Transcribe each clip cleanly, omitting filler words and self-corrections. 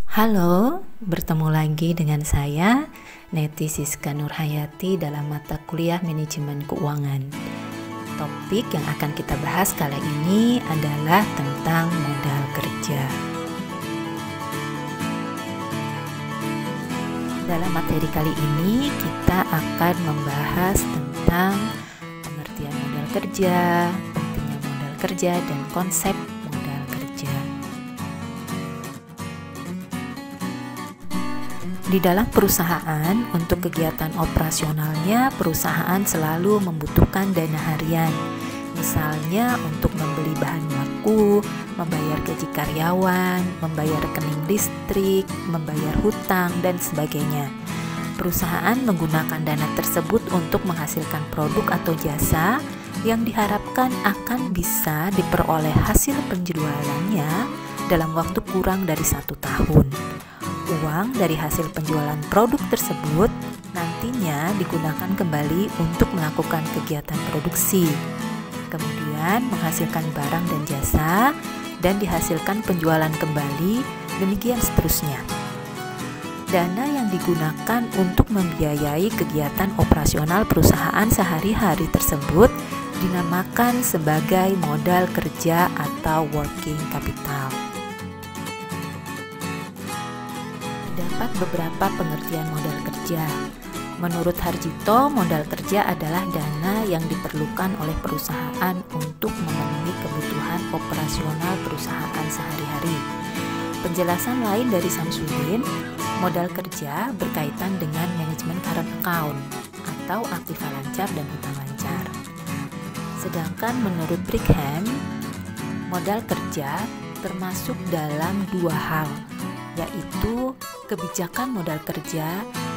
Halo, bertemu lagi dengan saya, Neti Siska Nurhayati dalam mata kuliah Manajemen Keuangan. Topik yang akan kita bahas kali ini adalah tentang modal kerja. Dalam materi kali ini, kita akan membahas tentang pengertian modal kerja, pentingnya modal kerja, dan konsep modal kerja. Di dalam perusahaan, untuk kegiatan operasionalnya, perusahaan selalu membutuhkan dana harian. Misalnya untuk membeli bahan baku, membayar gaji karyawan, membayar rekening listrik, membayar hutang, dan sebagainya. Perusahaan menggunakan dana tersebut untuk menghasilkan produk atau jasa yang diharapkan akan bisa diperoleh hasil penjualannya dalam waktu kurang dari 1 tahun. Uang dari hasil penjualan produk tersebut nantinya digunakan kembali untuk melakukan kegiatan produksi, kemudian menghasilkan barang dan jasa, dan dihasilkan penjualan kembali, demikian seterusnya. Dana yang digunakan untuk membiayai kegiatan operasional perusahaan sehari-hari tersebut dinamakan sebagai modal kerja atau working capital. Terdapat beberapa pengertian modal kerja. Menurut Harjito, modal kerja adalah dana yang diperlukan oleh perusahaan untuk memenuhi kebutuhan operasional perusahaan sehari-hari. Penjelasan lain dari Samsudin, modal kerja berkaitan dengan manajemen current account atau aktiva lancar dan hutang lancar. Sedangkan menurut Brigham, modal kerja termasuk dalam 2 hal, yaitu kebijakan modal kerja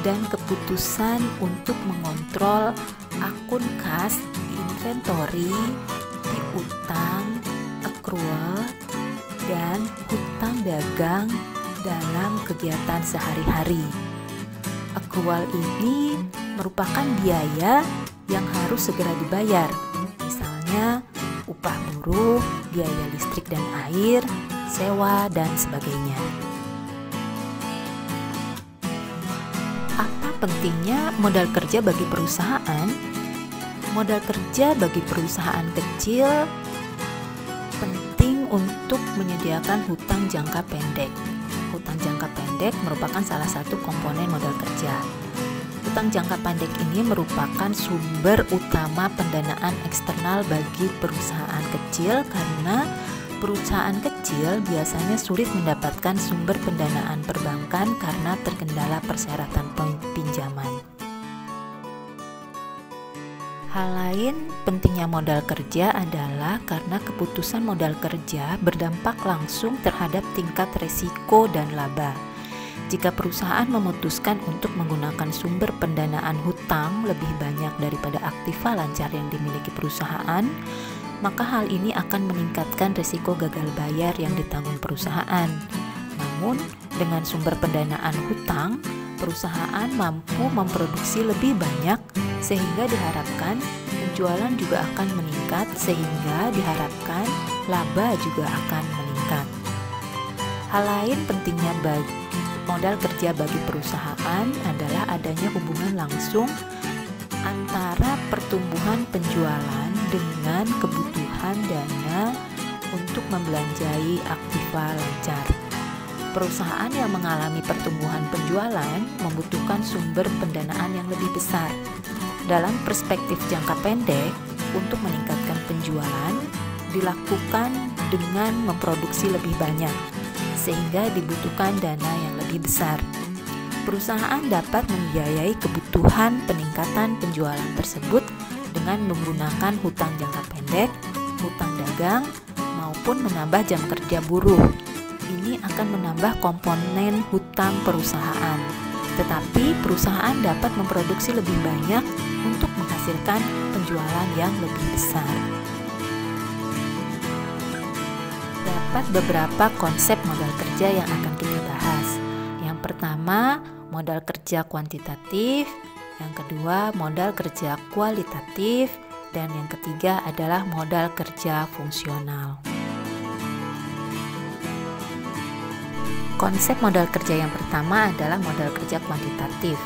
dan keputusan untuk mengontrol akun kas, inventory, piutang, accrual, dan hutang dagang dalam kegiatan sehari-hari. Accrual ini merupakan biaya yang harus segera dibayar, misalnya upah buruh, biaya listrik dan air, sewa, dan sebagainya. Pentingnya modal kerja bagi perusahaan. Modal kerja bagi perusahaan kecil penting untuk menyediakan hutang jangka pendek. Hutang jangka pendek merupakan salah satu komponen modal kerja. Hutang jangka pendek ini merupakan sumber utama pendanaan eksternal bagi perusahaan kecil karena perusahaan kecil biasanya sulit mendapatkan sumber pendanaan perbankan karena terkendala persyaratan pinjaman. Hal lain pentingnya modal kerja adalah karena keputusan modal kerja berdampak langsung terhadap tingkat resiko dan laba. Jika perusahaan memutuskan untuk menggunakan sumber pendanaan hutang lebih banyak daripada aktiva lancar yang dimiliki perusahaan, maka hal ini akan meningkatkan risiko gagal bayar yang ditanggung perusahaan. Namun, dengan sumber pendanaan hutang, perusahaan mampu memproduksi lebih banyak sehingga diharapkan penjualan juga akan meningkat sehingga diharapkan laba juga akan meningkat. Hal lain pentingnya bagi modal kerja bagi perusahaan adalah adanya hubungan langsung antara pertumbuhan penjualan dengan kebutuhan dana untuk membelanjai aktiva lancar. Perusahaan yang mengalami pertumbuhan penjualan membutuhkan sumber pendanaan yang lebih besar. Dalam perspektif jangka pendek, untuk meningkatkan penjualan dilakukan dengan memproduksi lebih banyak, sehingga dibutuhkan dana yang lebih besar. Perusahaan dapat membiayai kebutuhan peningkatan penjualan tersebut dengan menggunakan hutang jangka pendek, hutang dagang, maupun menambah jam kerja buruh. Ini akan menambah komponen hutang perusahaan. Tetapi perusahaan dapat memproduksi lebih banyak untuk menghasilkan penjualan yang lebih besar. Dapat beberapa konsep modal kerja yang akan kita bahas. Yang pertama, modal kerja kuantitatif. Yang kedua, modal kerja kualitatif. Dan yang ketiga adalah modal kerja fungsional. Konsep modal kerja yang pertama adalah modal kerja kuantitatif.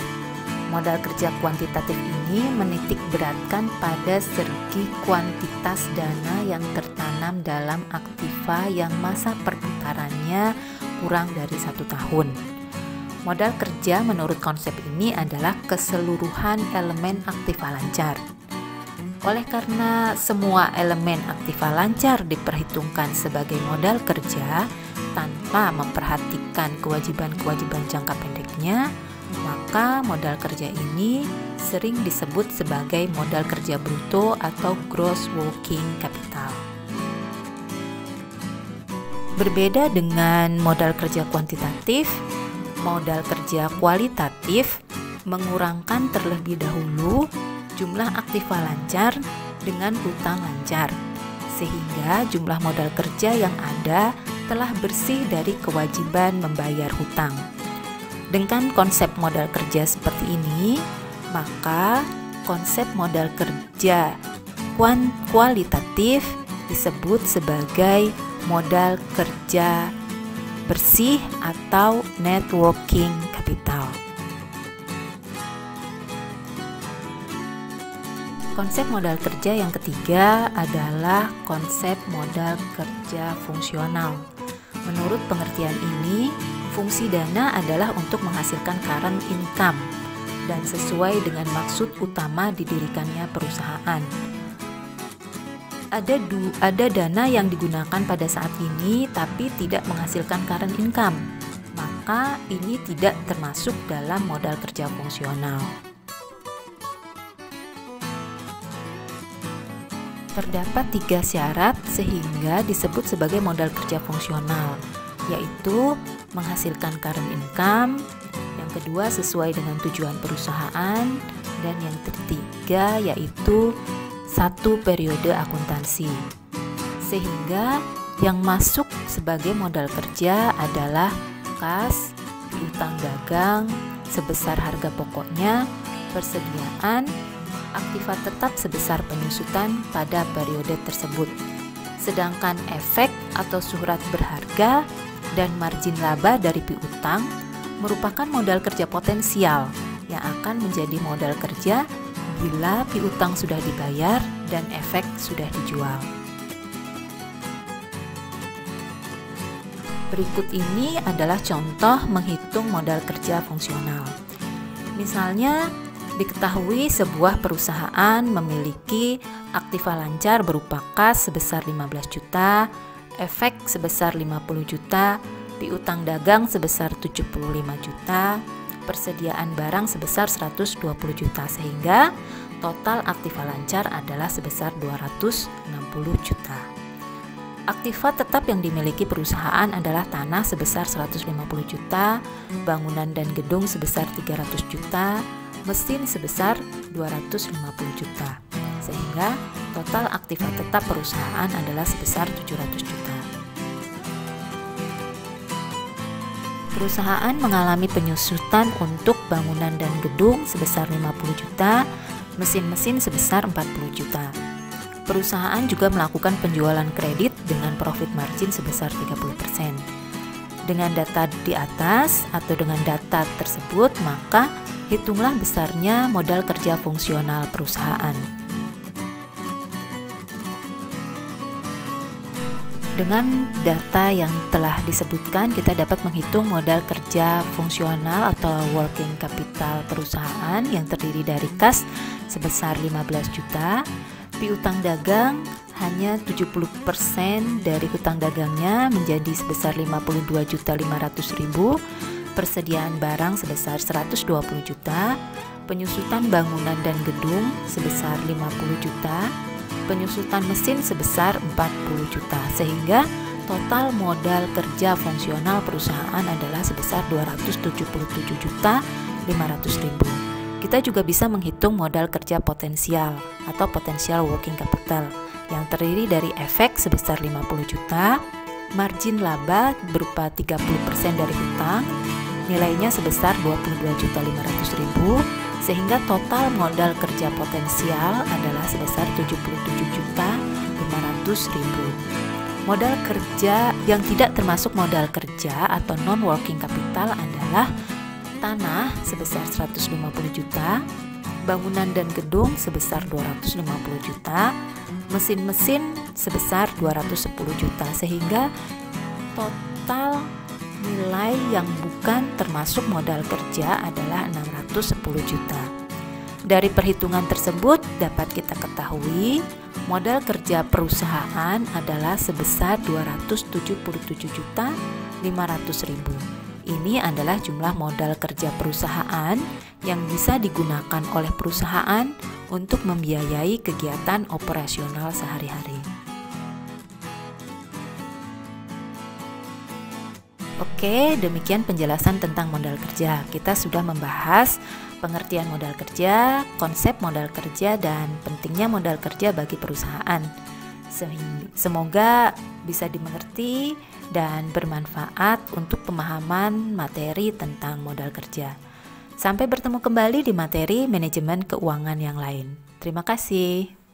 Modal kerja kuantitatif ini menitik beratkan pada segi kuantitas dana yang tertanam dalam aktiva yang masa perputarannya kurang dari 1 tahun. Modal kerja menurut konsep ini adalah keseluruhan elemen aktiva lancar. Oleh karena semua elemen aktiva lancar diperhitungkan sebagai modal kerja tanpa memperhatikan kewajiban-kewajiban jangka pendeknya, maka modal kerja ini sering disebut sebagai modal kerja bruto atau gross working capital. Berbeda dengan modal kerja kuantitatif, modal kerja kualitatif mengurangkan terlebih dahulu jumlah aktiva lancar dengan hutang lancar, sehingga jumlah modal kerja yang ada telah bersih dari kewajiban membayar hutang. Dengan konsep modal kerja seperti ini, maka konsep modal kerja kualitatif disebut sebagai modal kerja bersih atau net working capital. Konsep modal kerja yang ketiga adalah konsep modal kerja fungsional. Menurut pengertian ini, fungsi dana adalah untuk menghasilkan current income dan sesuai dengan maksud utama didirikannya perusahaan. Ada dana yang digunakan pada saat ini tapi tidak menghasilkan current income, maka ini tidak termasuk dalam modal kerja fungsional. Terdapat 3 syarat sehingga disebut sebagai modal kerja fungsional, yaitu menghasilkan current income, yang kedua sesuai dengan tujuan perusahaan, dan yang ketiga yaitu 1 periode akuntansi. Sehingga yang masuk sebagai modal kerja adalah kas, piutang dagang sebesar harga pokoknya, persediaan, aktiva tetap sebesar penyusutan pada periode tersebut. Sedangkan efek atau surat berharga dan margin laba dari piutang merupakan modal kerja potensial yang akan menjadi modal kerja bila piutang sudah dibayar dan efek sudah dijual. Berikut ini adalah contoh menghitung modal kerja fungsional. Misalnya, diketahui sebuah perusahaan memiliki aktiva lancar berupa kas sebesar 15 juta, efek sebesar 50 juta, piutang dagang sebesar 75 juta, persediaan barang sebesar 120 juta, sehingga total aktiva lancar adalah sebesar 260 juta. Aktiva tetap yang dimiliki perusahaan adalah tanah sebesar 150 juta, bangunan dan gedung sebesar 300 juta, mesin sebesar 250 juta, sehingga total aktiva tetap perusahaan adalah sebesar 700 juta. Perusahaan mengalami penyusutan untuk bangunan dan gedung sebesar 50 juta, mesin-mesin sebesar 40 juta. Perusahaan juga melakukan penjualan kredit dengan profit margin sebesar 30%. Dengan data di atas atau dengan data tersebut, maka hitunglah besarnya modal kerja fungsional perusahaan. Dengan data yang telah disebutkan, kita dapat menghitung modal kerja fungsional atau working capital perusahaan yang terdiri dari kas sebesar 15 juta, piutang dagang hanya 70% dari hutang dagangnya menjadi sebesar 52.500.000, persediaan barang sebesar 120 juta, penyusutan bangunan dan gedung sebesar 50 juta, penyusutan mesin sebesar 40 juta, sehingga total modal kerja fungsional perusahaan adalah sebesar 277.500.000. Kita juga bisa menghitung modal kerja potensial atau potential working capital yang terdiri dari efek sebesar 50 juta, margin laba berupa 30% dari hutang, nilainya sebesar 22.500.000, sehingga total modal kerja potensial adalah sebesar 77.500.000. Modal kerja yang tidak termasuk modal kerja atau non-working capital adalah tanah sebesar 150 juta, bangunan dan gedung sebesar 250 juta, mesin-mesin sebesar 210 juta, sehingga total nilai yang bukan termasuk modal kerja adalah 610 juta. Dari perhitungan tersebut dapat kita ketahui modal kerja perusahaan adalah sebesar 277.500.000. Ini adalah jumlah modal kerja perusahaan yang bisa digunakan oleh perusahaan untuk membiayai kegiatan operasional sehari-hari. Oke, demikian penjelasan tentang modal kerja. Kita sudah membahas pengertian modal kerja, konsep modal kerja, dan pentingnya modal kerja bagi perusahaan. Semoga bisa dimengerti dan bermanfaat untuk pemahaman materi tentang modal kerja. Sampai bertemu kembali di materi manajemen keuangan yang lain. Terima kasih.